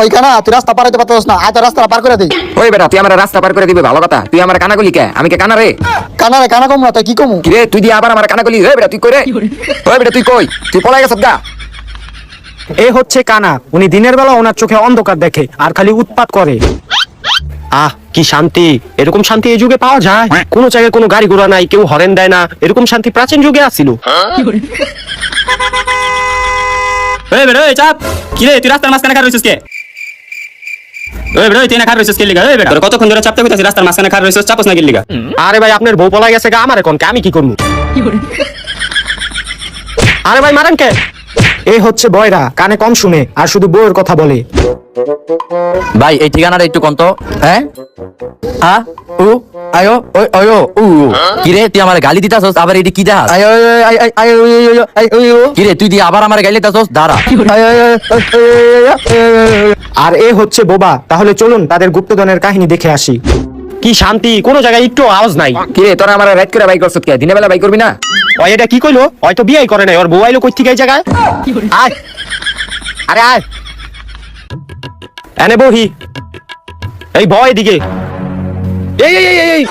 ওইখানে তুই রাস্তা পার হইতে পারছিস না, আয় তো রাস্তা পার করে দিই। ওই বেটা তুই আমার রাস্তা পার করে দিবি ভালো কথা, তুই আমার কানাগুলি কে? আমি কে কানা রে? কানা রে, কানা কম না, তুই কি কমু? কিরে তুই দিয়ে আবার আমার কানাগুলি? ওই বেটা তুই কই রে? ওই বেটা তুই কই? তুই পলাই গেছস গা? এ হচ্ছে কানা। উনি দিনের বেলা ওনার চোখে অন্ধকার দেখে আর খালি উৎপাত করে। আহ কি শান্তি! এরকম শান্তি এই যুগে পাওয়া যায়? কোন জায়গায় কোনো গাড়ি ঘোড়া নাই, কেউ হরেন দেয় না, এরকম শান্তি প্রাচীন যুগে আসছিল। ওই বেড়ো এই চাপ কি রে, তুই রাস্তার মাঝখানে খাড়া রইছিস কে? ওই বেড়ো তুই না খাড়া রইছিস কে লিগা? ওই বেড়া তোর কতক্ষণ ধরে চাপতে কইতাছিস, রাস্তার মাঝখানে খাড়া রইছিস, চাপস না কি লিগা? আরে ভাই আপনার বউ পলাই গেছে গা, আমারে কোনকে, আমি কি করবো? আরে ভাই মারেন কে? এই হচ্ছে বয়রা, কানে কম শুনে আর শুধু বউয়ের কথা বলে। ভাই এই ঠিকানাটা একটু কোন তো? হ্যাঁ উ আয়ো ওই আয়ো উ কিরে তুই আমার গালি দিতাছস, আবার এটি কি দেখাস? কিরে তুই দিয়ে আবার আমার গালি দিতাছস, দাঁড়া। আর এ হচ্ছে বোবা। তাহলে চলুন তাদের গুপ্তধনের কাহিনী দেখে আসি। কি শান্তি, কোনো জায়গায় একটু আওয়াজ নাই। কিরে তোরা আমার রাত করে বাই করছস কে? দিনের বেলা বাই করবি না? ওই এটা কি কইলো? হয়তো বিয়াই করে নাই, ওর বউ আইলো কই থেকে এই জায়গায়? আয় আরে আয় এনে বহি, এই বয় দিকে। এই এই এই এই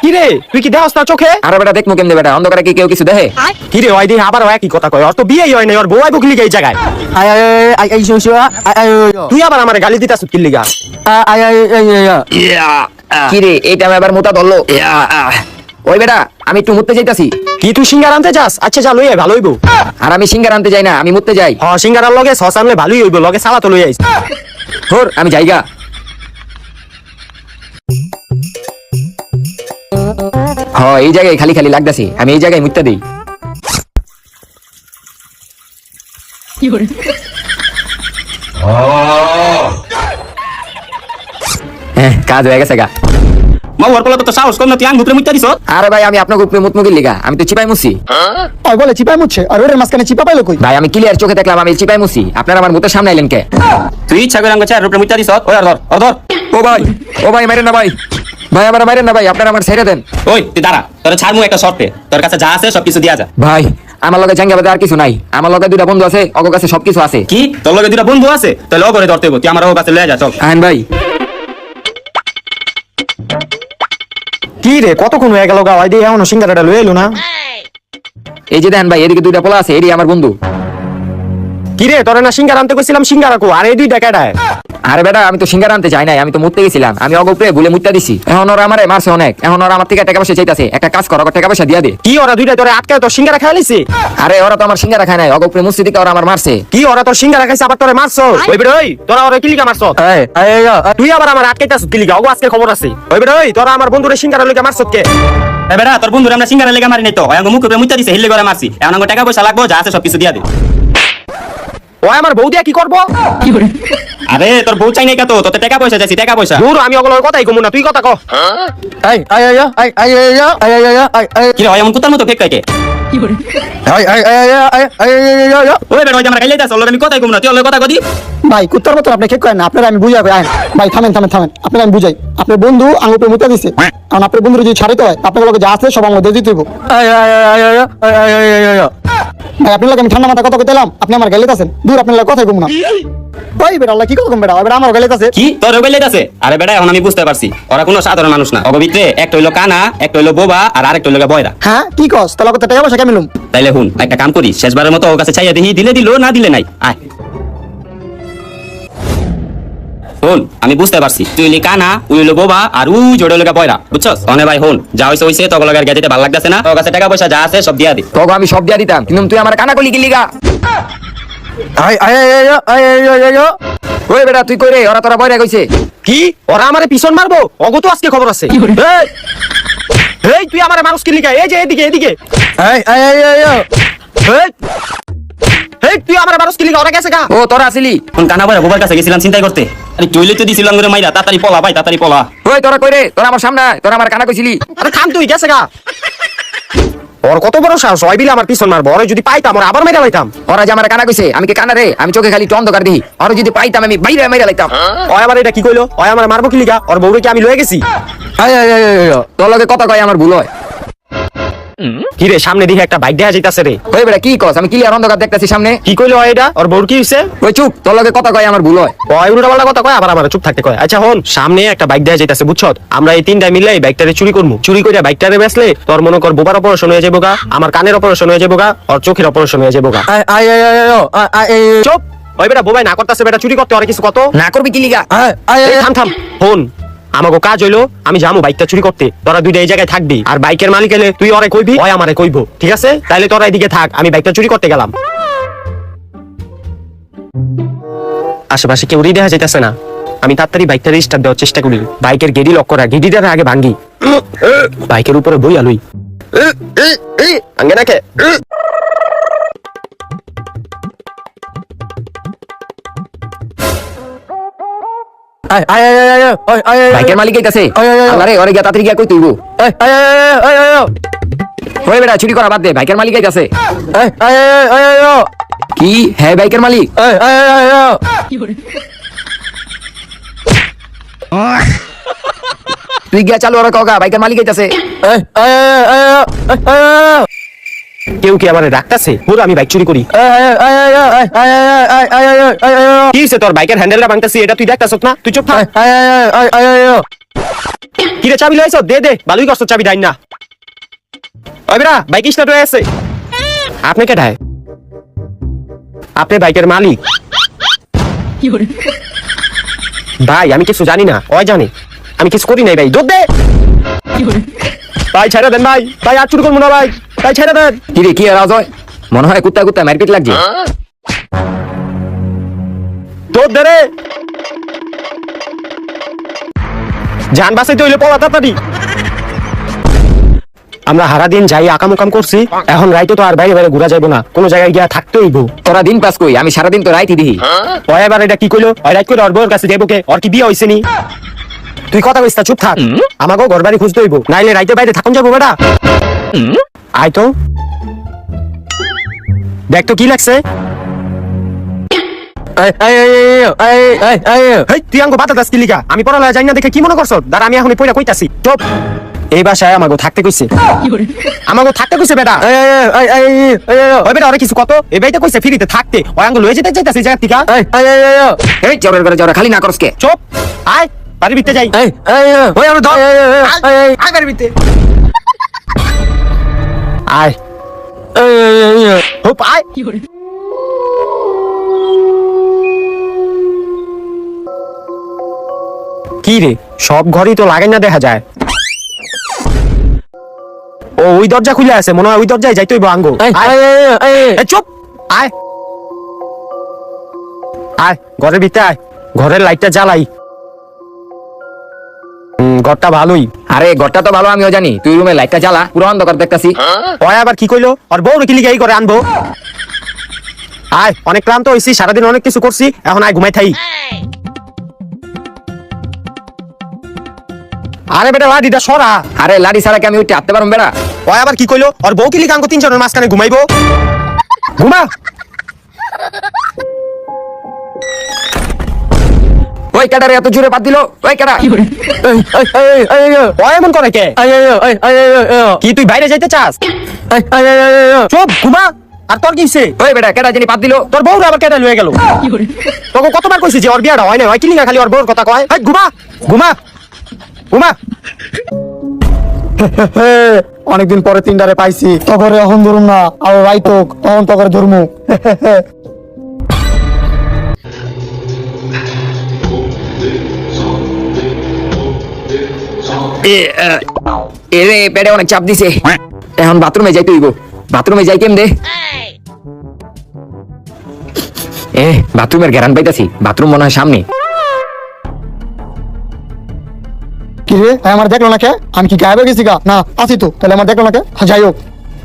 কি রে, তুই কি দেহস না চোখে? আরে বেটা দেখমু কেমনে বেটা, অন্ধকারে কি কেউ কিছু দেখে? কি রে ওই দিকে আবার ওই কি কথা কয়? ওর তো বিয়াই হয় নাই, ওর বউ আইবো কি লিগা এই জায়গায়? তুই আবার আমারে গালি দিতাছ কি লিগা? কিরে এইটা আমি আবার মোটা ধরলো। ওই বেটা আমি একটু মুততে যাইতাছি। কি তুই সিঙ্গার আনতে যাস? আচ্ছা যা লই আয়, ভালো হইবো। আর আমি সিঙ্গার আনতে যাই না, আমি মুততে যাই। হ সিঙ্গারার লগে সস আনলে ভালোই হইবো, লগে সালাদ লই আইস। হোর আমি যাইগা। হ এই জায়গায় খালি খালি লাগতাছে, আমি এই জায়গায় মুততে দেই। হ্যাঁ কাজ হয়ে গেছে গা। মা ওর কলা তো সাহস কম না, তুই আং ভিতরে মুইতা দিছস? আরে ভাই আমি আপনাকে উপরে মুতমুগির লিগা, আমি তো চিপাই মুছি। ওই বলে চিপাই মুচ্ছে, আর ওর মাঝখানে চিপা পাইলো কই? ভাই আমি ক্লিয়ার চোখে দেখলাম আমি চিপাই মুছি, আপনারা আমার মুতের সামনে আইলেন কে? তুই ইচ্ছা করে আঙ্গ চেয়ার উপরে মুইতা দিছস? ওই আর ধর আর ধর। ও ভাই মারেন না ভাই, ভাই আমার মারেন না ভাই, আপনারা আমার ছেড়ে দেন। ওই তুই দাঁড়া, তোর ছাড়মু একটা শর্তে, তোর কাছে যা আছে সবকিছু দিয়া যা। ভাই আমার লগে জাঙ্গা বাদে আর কিছু নাই, আমার লগে দুইটা বন্ধু আছে, অগো কাছে সবকিছু আছে। কি তোর লগে দুইটা বন্ধু আছে? তাহলে ও করে ধরতে হইব, তুই আমার ও কাছে লয়ে যা চল। আহেন ভাই। কি রে কতক্ষণ হয়ে গেল গা, ওই দিয়ে এখনো সিঙ্গারাটা লই এলো না? এই যে দেখেন ভাই এদিকে দুইটা পোলা আছে, এরই আমার বন্ধু। কি রে তোরে না সিঙ্গার আনতে কইছিলাম, সিঙ্গারা কো? আর এই দুই টাকাটায়? আরে বেটা আমি তো সিঙ্গার আনতে যাই নাই, আমি তো মুততে গেছিলাম, আমি অগো উপরে ভুলে মুততে দিছি। এখন ওরা আমারে মারছে অনেক, এখন ওরা আমার থেকে টাকা পয়সা চাইতাছে। একটা কাজ কর, ওকে টাকা পয়সা দিয়া দে। কি ওরা দুইটা তোরে আটকায় তোর সিঙ্গারা খাই লিছে? আরে ওরা তো আমার সিঙ্গারা খায় নাই, অগো উপরে মুস্তি দিকে ওরা আমার মারছে। কি ওরা তোর সিঙ্গারা খাইছে আবার তোরে মারছো? ওই বেড়ে ওই তোরা ওরে কি লিগা মারছো? তুই আবার আমার আটকাইতাছ কি লিগা? ওগো আজকে খবর আছে। ওই বেড়ে ওই তোরা আমার বন্ধুরে সিঙ্গারা লইগা মারছো কে? এ বেটা তোর বন্ধুরা আমরা সিঙ্গারা লেগে মারি নাই তো, ওই আঙ্গ মুখ উপরে মুইতা দিছে, হিল্লে করে মারছি। এখন আঙ্গ টাকা পয়সা লাগবো, যা আছে সবকিছু দিয়া দে। ওই আমার বউ দিয়া কি করবো? আরে তোর বউ চাই নাই কত, তোতে টাকা পয়সা চাইছি, টাকা পয়সা। দূর আমি ওগুলোর কথাই কমু না, তুই কথা ক। কি রে এমন কুত্তার মতো কেক খাইকে? ওই বেটা ওই যে আমরা গাইলে যাস, ওর লগে আমি কথাই কম না, তুই ওর লগে কথা কদি। ভাই কুত্তার মতন আপনি খেক করেন না, আপনারা আমি বুঝাই আইন। ভাই থামেন থামেন থামেন, আপনারা আমি বুঝাই। আপনার বন্ধু আঙুল মুতা দিছে, কারণ আপনার বন্ধুর যদি ছাড়িতে হয় আপনার লগে যা আছে সব আমার মধ্যে দিতে হইব। ভাই আপনার লগে আমি ঠান্ডা মাথা কথা কইতাম, আপনি আমার গালিতে আছেন। দূর আপনার লগে কথাই কম না। ওই বেটা আল্লাহ কি কথা কম বেটা, ওই বেটা আমার গালিতে আছে। কি তোর গাইলে আছে? আরে বেটা এখন আমি বুঝতে পারছি, ওরা কোনো সাধারণ মানুষ না। ওগো ভিতরে একটা হইলো কানা, একটা হইলো বোবা, আর আরেকটা হইলো বয়রা। হ্যাঁ কি কস? তাহলে কত টাকা পয়সা কেমিলুম? তাইলে হুন একটা কাম করি, শেষবারের মতো ওর কাছে চাইয়া দেখি, দিলে দিল, না দিলে নাই। আয় হন, আমি বুঝতে পারছি তুই হইলি কানা, উই হইলো বোবা, আর উই জোড়ে হইলো বয়রা, বুঝছস? অনে ভাই হন, যা হইছে হইছে, তোর লগে গেতে ভালো লাগতেছে না, তোর কাছে টাকা পয়সা যা আছে সব দিয়া দে। তোকে আমি সব দিয়া দিতাম, কিন্তু তুই আমার কানা কলি কি লিগা? ওই বেটা তুই কই রে? ওরা তোরা বয়রা কইছে। কি ওরা আমারে পিছন মারবো? অগো তো আজকে খবর আছে। এই তুই আমারে মারুস কি লিগা? এই যে এদিকে এদিকে। এই তুই আমারে মারুস কি লিগা? ওরা গেছে গা। ও তোরা আসিলি? কোন কানা বয়রা বোবার কাছে গেছিলাম চিন্তাই করতে। আরে টয়লেট তো দিছিলাম করে মাইরা, তাড়াতাড়ি পলা ভাই, তাড়াতাড়ি পলা। ওই তোরা কই রে? তোরা আমার সামনে আয়, তোরা আমার কানা কইছিলি। আরে থাম তুই, গেছে গা। ওর কত বড় সাহস, ওই বিলে আমার পিছন মারবো। ওরে যদি পাইতাম ওরা আবার মেরে লাইতাম। ওরা যে আমার কানা কইছে, আমি কি কানা রে? আমি চোখে খালি অন্ধকার দেখি। ওরা যদি পাইতাম আমি বাইরে মেরে লাইতাম। ওই আবার এটা কি কইলো? ওই আমার মারবো কি লিগা? ওর বউরে কি আমি লয়ে গেছি? তোর লগে কথা কয় আমার ভুল হয়। কি রে সামনে দিকে একটা বাইক দেখা যাইতাছে রে। ওই বেটা কি কস? আমি ক্লিয়ার অন্ধকার দেখতেছি সামনে। কি কইলো হয় এটা? ওর বউর কি হইছে? ওই চুপ, তোর লগে কথা কয় আমার ভুল হয়। ওই উল্টা পাল্টা কথা কয় আবার আমার চুপ থাকতে কয়। আচ্ছা হন, সামনে একটা বাইক দেখা যাইতাছে বুঝছত, আমরা এই তিনটা মিলে এই বাইকটারে চুরি করবো। চুরি করে বাইকটারে বেচলে তোর মনে কর বোবার অপারেশন হয়ে যাবো গা, আমার কানের অপারেশন হয়ে যাবো গা, ওর চোখের অপারেশন হয়ে যাবো গা। চুপ, ওই বেটা বোবাই না করতেছে, বেটা চুরি করতে আর কিছু কত না করবি কি লিগা? এই থাম থাম, ফোন আমাকে কাজ হইলো, আমি যাবো বাইকটা চুরি করতে, তোরা দুইটা এই জায়গায় থাকবি, আর বাইকের মালিক এলে তুই ওরে কইবি, ওই আমারে কইব, ঠিক আছে? তাইলে তোরা এদিকে থাক, আমি বাইকটা চুরি করতে গেলাম। আশেপাশে কেউ দেখা যাইতেছে না, আমি তাড়াতাড়ি বাইকটা রেজিস্টার দেওয়ার চেষ্টা করি। বাইকের গেড়ি লক করা, গেড়িটার আগে ভাঙ্গি, বাইকের উপরে বই আলুই ভাঙ্গে নাকে। বাইকের মালিক কাছে আরে ওরে গিয়া তাড়াতাড়ি গিয়া কই তুইবো। ওই বেটা চুরি করা বাদ দে, বাইকের মালিক কাছে। কি? হ্যাঁ বাইকের মালিক। তুই গিয়া চালু ওরা কগা, বাইকের মালিক কাছে। কেউ কি আমারে ডাকতাছে? পুরো আমি বাইক চুরি করি। কি হইছে তোর? বাইকের হ্যান্ডেলটা ভাঙতাছি, এটা তুই দেখতাছস না? তুই চুপ থাক। কি রে চাবি লইছ? দে দে, ভালোই করছ, চাবি দাইন না। ওই বেটা বাইক স্টার্ট হয়ে আছে। আপনি কেডায়? আপনি বাইকের মালিক? ভাই আমি কিছু জানি না, ওই জানে, আমি কিছু করি নাই ভাই। দৌড় দে ভাই, ছেড়ে দেন ভাই, ভাই আর চুরি করবো না ভাই, ভাই ছেড়ে দেন। কি রে কি আওয়াজ হয়? মনে হয় কুত্তা কুত্তা মারপিট লাগছে। দৌড় দে রে, জান বাঁচাইতে হইলে পলা তাড়াতাড়ি। আমরা হারা দিন যাই আকাম উকাম করছি, এখন রাইতে তো আর বাইরে বাইরে ঘুরা যাইবো না, কোন জায়গায় গিয়া থাকতে হইব। তোরা দিন পাস কই, আমি সারাদিন তো রাইতি দিহি। ওই এবার এটা কি কইলো? ওই রাইত করে ওর বউয়ের কাছে যাইবো কে? ওর কি বিয়ে হইছে নি? তুই কথা কইস না, চুপ থাক। আমাকেও ঘর বাড়ি খুঁজতে হইব, নাইলে রাইতে বাইরে থাকুন যাবো বেটা। আয় তো দেখ তো কি লাগছে। তুই আমাকে বাধা দাস কি লিগা? আমি পড়ালেখা জানি না দেখে কি মনে করছ? দাঁড়া আমি এখন পয়লা কইতাছি। চুপ, এই বাসায় আমাকে থাকতে কইছে, আমাকে থাকতে কইছে বেটা। ওই বেটা ওরে কিছু কত? এই বাইতে কইছে ফ্রিতে থাকতে, ওই আঙ্গুল লয়ে যেতে চাইতাছি জায়গা থেকে। এই চরের করে যাওয়া খালি না করস কে? চুপ, আয় বাড়ির ভিতরে যাই। ওই আমরা ধর, আয় বাড়ির ভিতরে আয়। হুপ আয়। কি রে, সব ঘরই তো লাগাই না দেখা যায়। ও ওই দরজা খুলে আছে, মনে হয় ওই দরজায় যাইতে হইব আঙ্গো। চুপ, আয় আয় ঘরের ভিতরে আয়, ঘরের লাইটটা জ্বালাই। ঘরটা ভালোই। আরে ঘরটা তো ভালো, আমিও জানি। তুই রুমে লাইটটা জ্বালা, পুরো অন্ধকার দেখতাছি। ওই আবার কি কইলো? আর বউ কি লিগে এই করে আনবো? আয়, অনেক ক্লান্ত হইছি, সারাদিন অনেক কিছু করছি, এখন আয় ঘুমাই থাই। আরে বেটা লাঠিটা সরা। আরে লাড়ি ছাড়া কি আমি উঠতে হাঁটতে পারবো বেড়া? ওই আবার কি কইলো? আর বউ কি লিগে আঙ্গো তিনজনের মাঝখানে ঘুমাইবো? ঘুমা। ওই কাটারে এত জোরে বাদ দিল, ওই কাটা। ওই এমন করে কে? কি তুই বাইরে যাইতে চাস? চুপ, ঘুমা। আর তোর কি হইছে? ওই বেটা কেটা জানি বাদ দিল। তোর বউ আবার কেটে লয়ে গেল। তোকে কতবার কইছি যে ওর বিয়াটা হয় না, ওই কি লিগা খালি ওর বউর কথা কয়? এই ঘুমা, ঘুমা, ঘুমা। অনেকদিন পরে তিনটারে পাইছি, তখন এখন ধরুম না, আর রাইতো তখন তখন ধরমু। এরে পেটে অনেক চাপ দিছে, এখন বাথরুমে যাইতে হইব। বাথরুমে যাই কেমনে? বাথরুমের গ্যারান পাইতাছি, বাথরুম মনে হয় সামনে। কি রে, আমার দেখলো না কে? আমি কি গায়েব গেছি গা? না আছি তো, তাহলে আমার দেখলো না কে? যাই হোক,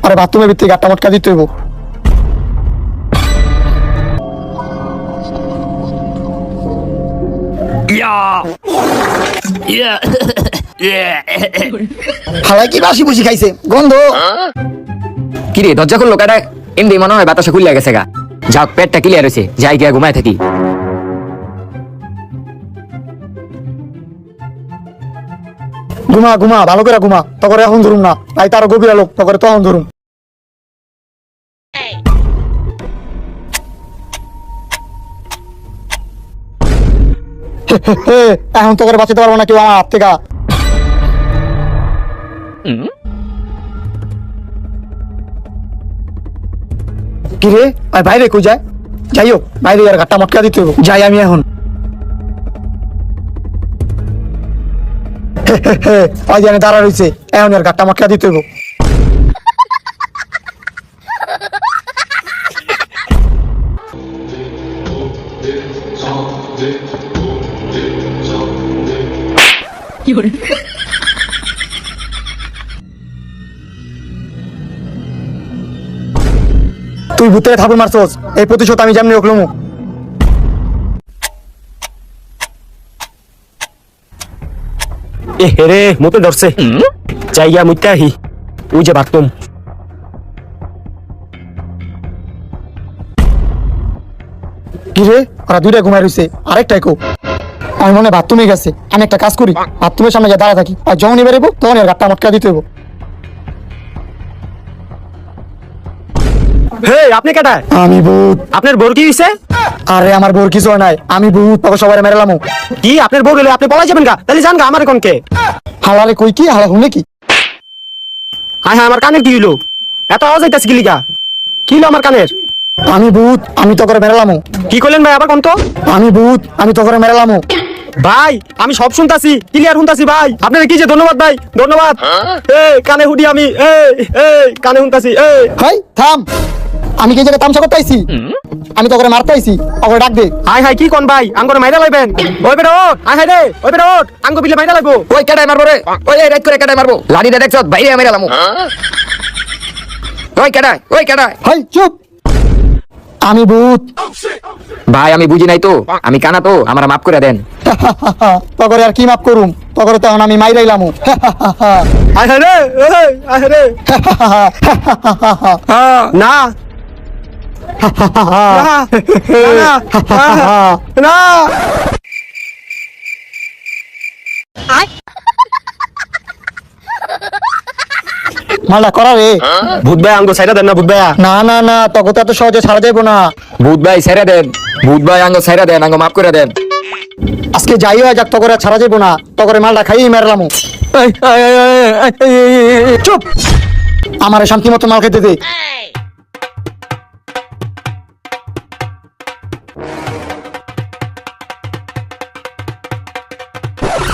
আরে বাথরুমের ভিতরে গাট্টা মটকা দিতে হইব। হালাই কি বাসি বুসি খাইছে, গন্ধ। কিরে দরজা খুললো কাটা? এমনি মনে হয় বাতাসে খুলে গেছে গা। যাক, পেটটা ক্লিয়ার হয়েছে, যাই গিয়া ঘুমায় থাকি। ঘুমা ঘুমা ভালো করে ঘুমা, তখন এখন ধরুম না, তাই তারও গভীর আলোক, তখন তখন ধরুম। এখন তো করে বাঁচাতে পারবো না কেউ আমার হাত থেকে। কিরে বাইরে কই যায়? যাই হোক বাইরে আর ঘাটটা মটকা দিতে হবে। যাই আমি এখন। ওই জানে দাঁড়া রয়েছে, এখন আর ঘাটটা মটকা দিতে হবে। তুই ভূতের থাপড় মারছস, এই প্রতিশোধ আমি যেমনি রকলুম। এ হেরে মতো ধরছে, জায়গা মুইতে আহি। ওই যে বাথরুম। কিরে ওরা দুইটা ঘুমাই রয়েছে, আরেকটাই কো। আমি মনে হয় বাথরুমে গেছে। আমি একটা কাজ করি, বাথরুমের সামনে গিয়ে দাঁড়া থাকি, আর যখন এবার এবো তখন এর ঘাটটা মটকা দিতে হবো। হে আপনি কেটা? আমি ভূত। আপনার বোর কি হইছে? আরে আমার বোর কিছু হয় নাই, আমি ভূত, তোকে সবাই মেরালাম। কি আপনার বোর হলে আপনি পলাই যাবেন গা? তাহলে যান গা, আমার এখন কে? হালারে কই কি হালা শুনে কি? হ্যাঁ হ্যাঁ, আমার কানের কি হইলো? এত আওয়াজ হইতাছে কি লিগা? কি হইলো আমার কানের? আমি ভূত, আমি তোকে মেরালাম। কি করলেন ভাই আবার কোন তো? আমি ভূত, আমি তোকে মেরালাম। ভাই আমি সব শুনতাছি, ক্লিয়ার শুনতাছি ভাই। আপনার কি যে ধন্যবাদ ভাই, ধন্যবাদ। কানে হুডি আমি, কানে শুনতাছি। হাই থাম, আমি কি জায়গায় তামসা করতে আইছি? আমি তোকে মারতে আইছি, ওকে ডাক দে। হাই হাই কি কোন ভাই, আঙ্গরে মাইরা লাইবেন? ওই বেটা ওঠ, হাই হাই রে, ওই বেটা ওঠ, আঙ্গ বিলে মাইরা লাইবো। ওই কেডায় মারবো রে? ওই রাইট করে কেডায় মারবো? লাড়িটা দেখছ বাইরে মেরে এলাম। ওই কেডায়, ওই কেডায়? হাই চুপ, আমি ভূত। ভাই আমি বুঝি নাই তো, আমি কানা তো, আমার মাফ করে দেন। তগরে আর কি মাপ করুম, তগরে তখন আমি মাইরাইলাম। হাই হাই রে, হাই হাই রে। না না না। মালা করা রে। ভূত ভাই আঙ্গ সাইরা দেন না, ভূত ভাইয়া। না না না, তগো তো এত সহজে ছাড়া যাইবো না। ভূত ভাই ছেড়ে দেন, ভূত ভাই আঙ্গ ছেড়ে দেন, আঙ্গ মাফ করে দেন। আজকে যাই হয় যাক, তগরে আর ছাড়া যাইবো না, তগরে মালটা খাইয়ে মেরলাম। চুপ, আমারে শান্তি মতো মাল খেতে দে।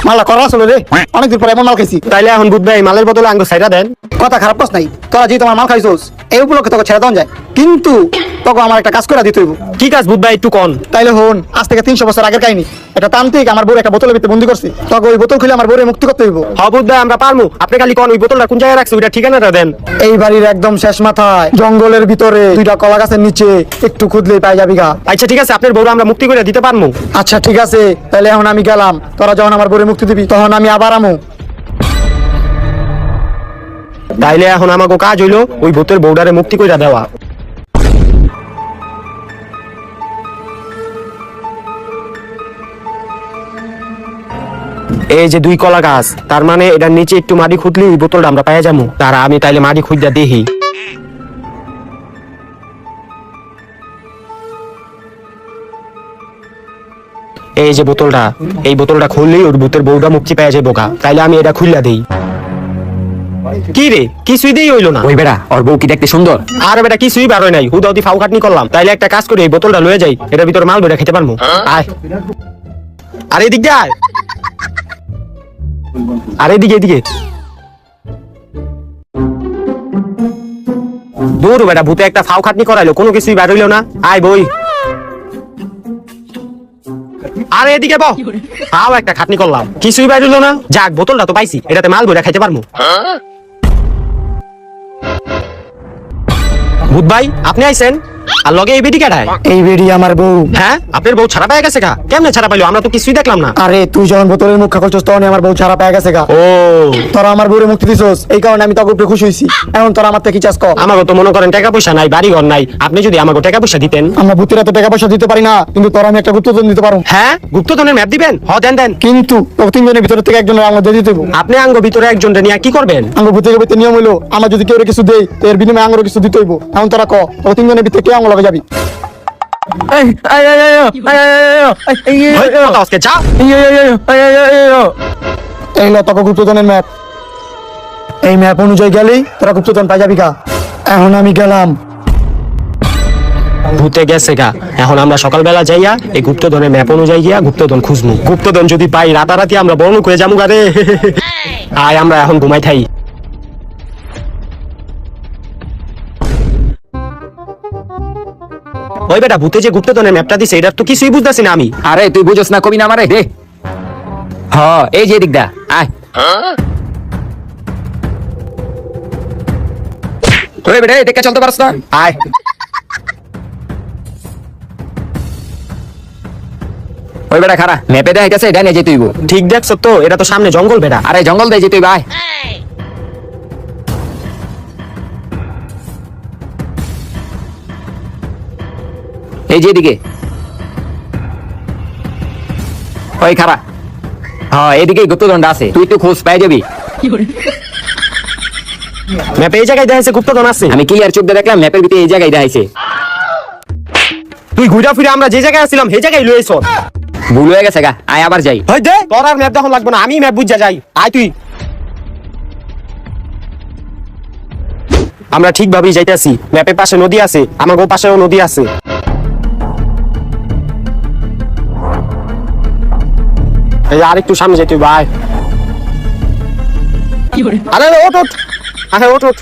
মালা করা আসলে রে, অনেকদিন পরে এমন মাল খাইছি। তাইলে এখন ভূত ভাই মালের বদলে আঙ্গ সাইরা দেন। কথা খারাপ পাস নাই, তোরা যেহেতু আমার মাল খাইছোস, এই উপলক্ষে তোকে ছেড়ে দেওয়া যায়, কিন্তু তোকে আমার একটা কাজ করে দিতে হইব। কি কাজ ভূত ভাই একটু কোন? তাইলে হন, আজ থেকে 300 বছর আগের কাহিনী। একটা তান্ত্রিক আমার বউর একটা বোতলের ভিতরে বন্দি করছে, তোকে ওই বোতল খুলে আমার বউরে মুক্তি করতে হইব। হ ভূত ভাই আমরা পারমু। আপনি খালি কোন ওই বোতলটা কোন জায়গায় রাখছে, ওইটা ঠিকানাটা দেন। এই বাড়ির একদম শেষ মাথায় জঙ্গলের ভিতরে দুইটা কলা গাছের নিচে, একটু খুদলেই পাই যাবি গা। আচ্ছা ঠিক আছে, আপনার বউরা আমরা মুক্তি করে দিতে পারমু। আচ্ছা ঠিক আছে, তাহলে এখন আমি গেলাম, তোরা যখন আমার বউরে মুক্তি দিবি তখন আমি আবার আমু। তাইলে এখন আমাকে কাজ হইলো ওই ভূতের বউডারে মুক্তি কইরা দেওয়া। এই যে 2 কলা গাছ, তার মানে এটার নিচে একটু মাটি খুঁজলে ওই বোতলটা আমরা পাইয়া যাবো। তারা আমি তাইলে মাটি খুঁজা দেখি। এই যে বোতলটা, এই বোতলটা খুললেই ওর ভূতের বউটা মুক্তি পাইয়া যাবো গা। তাইলে আমি এটা খুললা দেই। কি রে, কিছুই দেই হইলো না। ওই বেড়া ওর বউ কি দেখতে সুন্দর? আর বেটা কিছুই বার হয় নাই, হুদাউদি ফাউ খাটনি করলাম। তাইলে একটা কাজ করি, এই বোতলটা লয়ে যাই, এটার ভিতরে মাল বইটা খেতে পারবো। আয়, আরে এদিকে আয়, আরে এদিকে এদিকে। দূর বেটা, ভূতে একটা ফাউ খাটনি করাইলো, কোনো কিছুই বার হইলো না। আয় বই, আরে এদিকে বহ। ফাউ একটা খাটনি করলাম, কিছুই বার হইলো না। যাক বোতলটা তো পাইছি, এটাতে মাল বইটা খাইতে পারবো। ভূত ভাই আপনি আইছেন আর লগে এই বেডি কেডায়? এই বেডি আমার বউ। হ্যাঁ আপনার বউ ছাড়া পেয়ে গেছে গা? কেমনে ছাড়া পাইলো? আমরা তো কিছুই দেখলাম না। আরে তুই যখন বোতলের মুখ করছিস তখন আমার বউ ছাড়া পেয়ে গেছে গা। ও তোরা আমার বউরে মুক্তি দিছস, এই কারণে আমি তোকে উপরে খুশি হইছি। এখন তোরা আমার থেকে কি চাস ক? আমাকে তো মনে করেন টাকা পয়সা নাই, বাড়ি ঘর নাই, আপনি যদি আমাকে টাকা পয়সা দিতেন। আমরা ভূতেরা তো টাকা পয়সা দিতে পারি না, কিন্তু তোরা আমি একটা গুপ্তধন দিতে পারো। হ্যাঁ গুপ্তধনের ম্যাপ দিবেন? হ দেন দেন। কিন্তু তোকে তিনজনের ভিতরে থেকে একজনের আঙুল দিয়ে দিতে হইব। আপনি আঙ্গ ভিতরে একজন নিয়ে কি করবেন? আঙুল ভূতের ভিতরে নিয়ম হইলো, আমার যদি কেউ কিছু দেয় তো এর বিনিময়ে আঙুল কিছু দিতে হইব। এখন তোরা ক, তোকে তিনজনের ভিতরে কে আঙুল লগে যাবি? এই I I I I I ওই, কথা আজকে যা। এই ল তোকে গুপ্তধনের ম্যাপ। এই ম্যাপ অনুযায়ী গেলেই তোরা গুপ্তধন পাই যাবি কা। এখন আমি গেলাম। ভূতে গেছে গা। এখন আমরা সকালবেলা যাইয়া এই গুপ্তধনের ম্যাপ অনুযায়ী গিয়া গুপ্তধন খুঁজমু। গুপ্তধন যদি পাই রাতারাতি আমরা বড় লোক হয়ে যাবো গা রে। আয় আমরা এখন ঘুমাই থাই। ওই বেটা ভূতে যে গুপ্তধনের ম্যাপটা দিছে এটা তো কিছুই বুঝতেছি না আমি। আরে তুই বুঝোস না, কবি না আমারে দে। হ এই যে দিকদা আয়। ওই বেটা দেখে চলতে পারছ না? আয় ওই বেটা খারা ম্যাপে দেখাইতেছে ডাইনে যেতে হইব। ঠিক দেখছো তো? এটা তো সামনে জঙ্গল বেটা। আরে জঙ্গল দিয়ে যেতে হইব, আয়। এই যে এদিকে ওই খারা। হ্যাঁ এদিকেই গুপ্তদণ্ড আছে, তুই তো খোঁজ পাই যাবি। ম্যাপে এই জায়গায় দেখাইছে গুপ্তধন আছে। আমি ক্লিয়ার চোখ দিয়ে দেখলাম ম্যাপের ভিতরে এই জায়গায় দেখাইছে। তুই ঘুরা ফিরে আমরা যে জায়গায় ছিলাম সেই জায়গায় লইছো। ভুল হয়ে গেছে গা, আয় আবার যাই। হই দে, তোর আর ম্যাপ দেখুন লাগবে না, আমি ম্যাপ বুঝা যাই। আয় তুই। আমরা ঠিকভাবেই যাইতেছি। ম্যাপের পাশে নদী আছে, আমার পাশেও নদী আছে। এই আর একটু সামনে যেতে ভাই। আরে ওঠ ওঠ, আরে ওঠ ওঠ।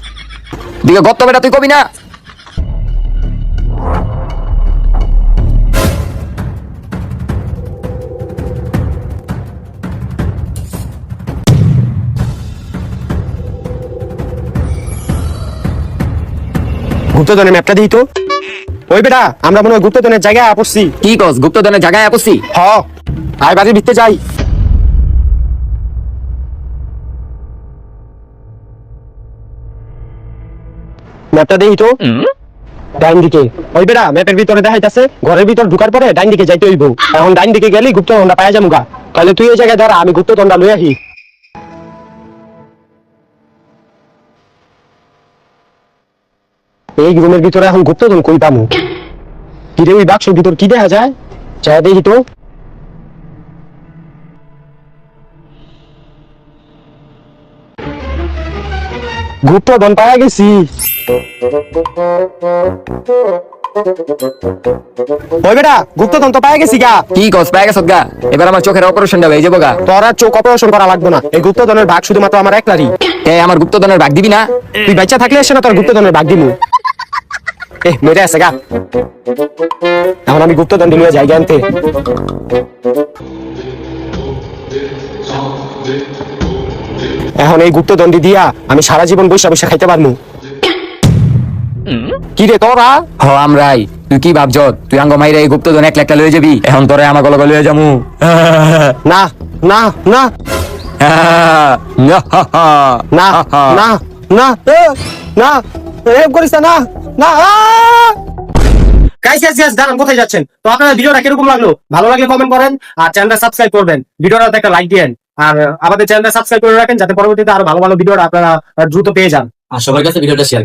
দিকে গত্ত বেটা তুই কবি না। গুপ্তধনের ম্যাপটা দিই তো। ওই বেটা আমরা মনে হয় গুপ্তধনের জায়গায় পড়ছি। কি কস গুপ্তধনের জায়গায় আপসি? হ আয় বাড়ির ভিতরে যাই। ম্যাপটা দেই তো। ডাইন দিকে। ওই বেটা ম্যাপের ভিতরে দেখাইতাছে ঘরের ভিতর ঢুকার পরে ডাইন দিকে যাইতে হইব। এখন ডাইন দিকে গেলি গুপ্তধনটা পাওয়া যাবো গা। তাহলে তুই এই জায়গায় দাঁড়া, আমি গুপ্তধনটা লই আহি। এই রুমের ভিতরে এখন গুপ্তধন কই পামু? কিরে ওই বাক্সের ভিতর কি দেখা যায়? চাই দেখি তো। গুপ্তধন পাওয়া গেছি। ওই বেটা গুপ্তধন তো পাওয়া গেছি গা। কি কস পাই গেছত গা? এবার আমার চোখের অপারেশনটা হয়ে যাবো গা। তোর আর চোখ অপারেশন করা লাগবে না, এই গুপ্তধনের ভাগ শুধুমাত্র আমার একলারই। আমার গুপ্তধনের ভাগ দিবি না? তুই বাচ্চা থাকলে এসে না তোর গুপ্তধনের ভাগ দিমু। মেরে আছে গা। এখন আমি গুপ্তধন নিয়ে যাই আনতে। এখন এই গুপ্তদণ্ডি দিয়া আমি সারা জীবন বৈশা বৈশা খাইতে পারমু। কি রে তোরা? হ আমরাই। তুই কি ভাবছ তুই আঙ্গ মাইরে এই গুপ্তধন এক লাখ লয়ে যাবি? এখন তোরে আমার গলগ লয়ে যামু। না না না না না না না রেপ করিস না না। গাইস গাইস দাঁড়ান, কোথায় যাচ্ছেন? তো আপনারা ভিডিওটা কিরকম লাগলো? ভালো লাগলে কমেন্ট করেন আর চ্যানেলটা সাবস্ক্রাইব করবেন। ভিডিওটাতে একটা লাইক দিয়েন আর আমাদের চ্যানেলটা সাবস্ক্রাইব করে রাখেন যাতে পরবর্তীতে আরো ভালো ভালো ভিডিও আপনারা দ্রুত পেয়ে যান। আর সবার কাছে ভিডিওটা শেয়ার